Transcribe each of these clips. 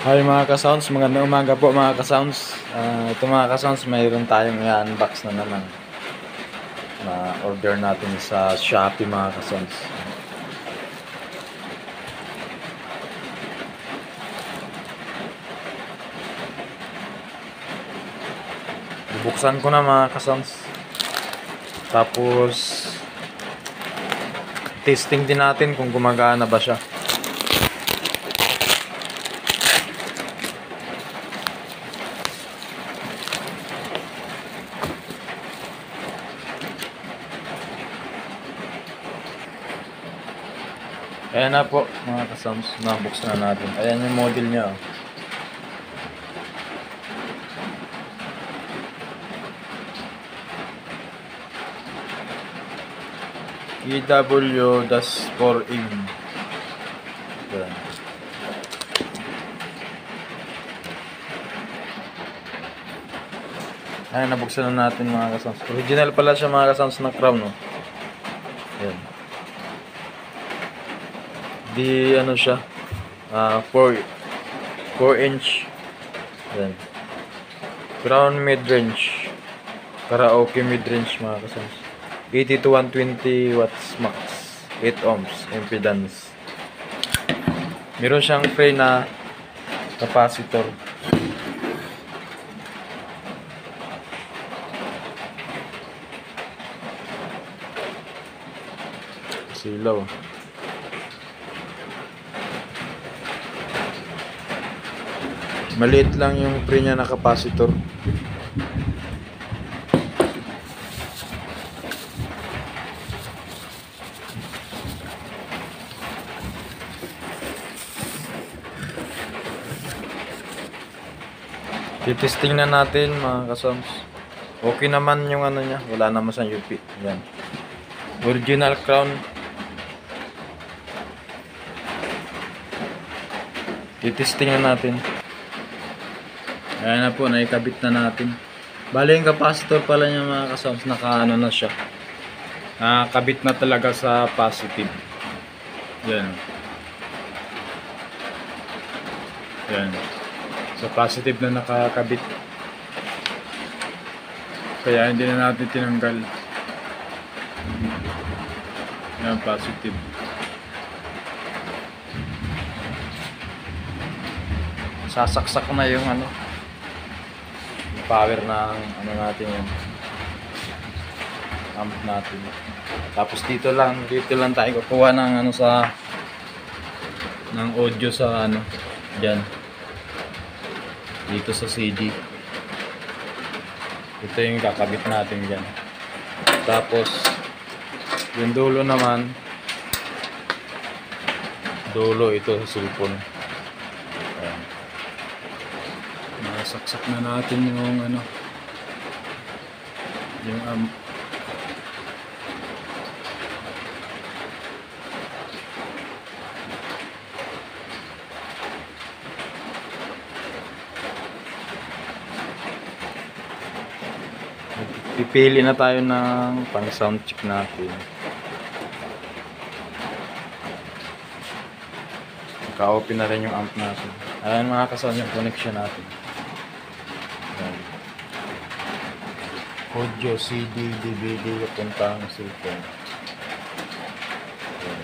Hi mga ka-sounds, magandang umaga po mga ka-sounds. Ito mga ka-sounds, mayroon tayong i-unbox na naman na order natin sa Shopee mga ka-sounds. Bubuksan ko na mga ka-sounds. Tapos testing din natin kung gumagana ba siya. Ayan na po mga ka-sounds, nabuksan na natin. Ayan yung model niya. EW-4M. Ayan. Ayan, nabuksan na natin mga ka-sounds. Original pala siya mga ka-sounds na crown, no? Ayan. Di ano siya, 4 inch. Ayan. Crown mid-range. Karaoke mid-range mga ka-sounds. 80 to 120 watts max. 8 ohms impedance. Meron siyang free na capacitor. Silaw. Maliit lang yung free niya na capacitor. Titesting na natin mga ka-sounds. Okay naman yung ano niya, wala naman sa UP. Yan. Original crown. Titesting na natin. Ayan na po, naikabit na natin. Bali yung capacitor pala niya mga ka-sounds, naka-ano na siya. Nakakabit na talaga sa positive. Yan. Yan. Sa positive na nakakabit. Kaya hindi na natin tinanggal. Yan, positive. Sasaksak na yung ano, yung power ng ano natin yan, amp natin. Tapos dito lang tayo kukuha ng ano ng audio sa ano diyan. Dito sa CD. Ito yung kakabit natin diyan. Tapos yung dulo naman, dulo ito sa cellphone. Ayan. Nasaksak na natin yung ano, yung amp. Pipili na tayo ng pang sound check natin. Naka-open na rin yung amp natin. Ayan mga ka-sound yung connection natin. Ayan. Audio, CD, DVD, puntang cellphone. Ayan.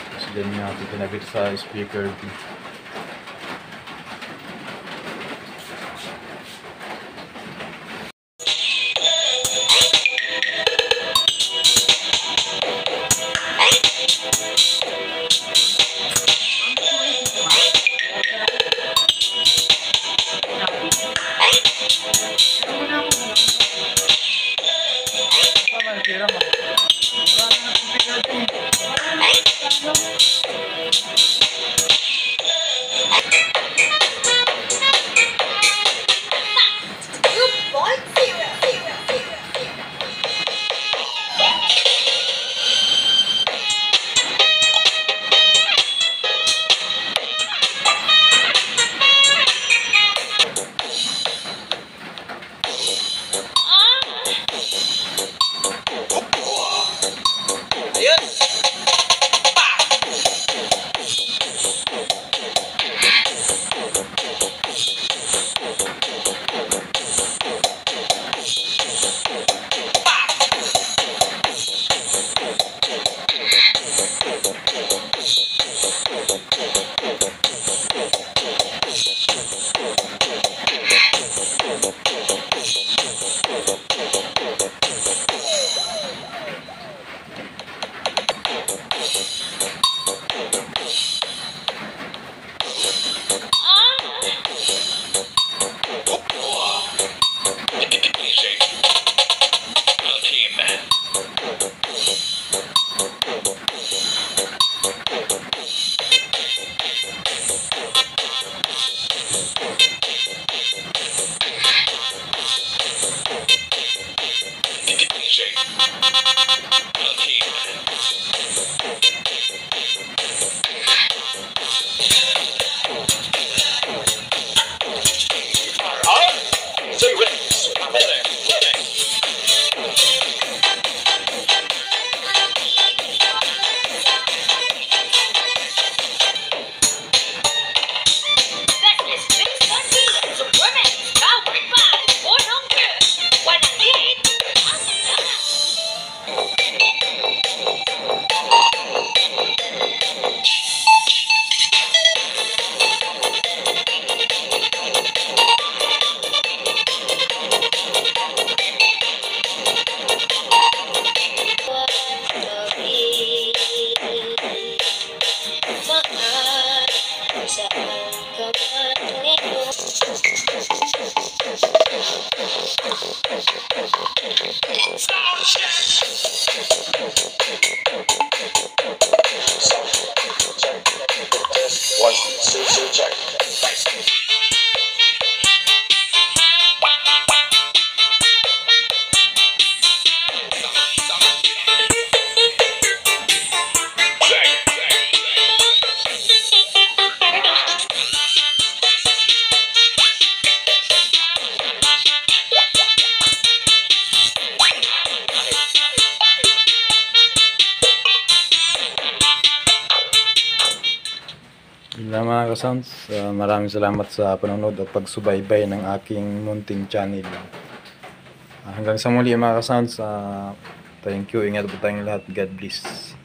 Tapos din natin pinabit sa speaker. Yun lang mga kasounds. Maraming salamat sa panonood at pagsubaybay ng aking munting channel. Hanggang sa muli mga kasounds. Thank you. Ingat po tayong lahat. God bless.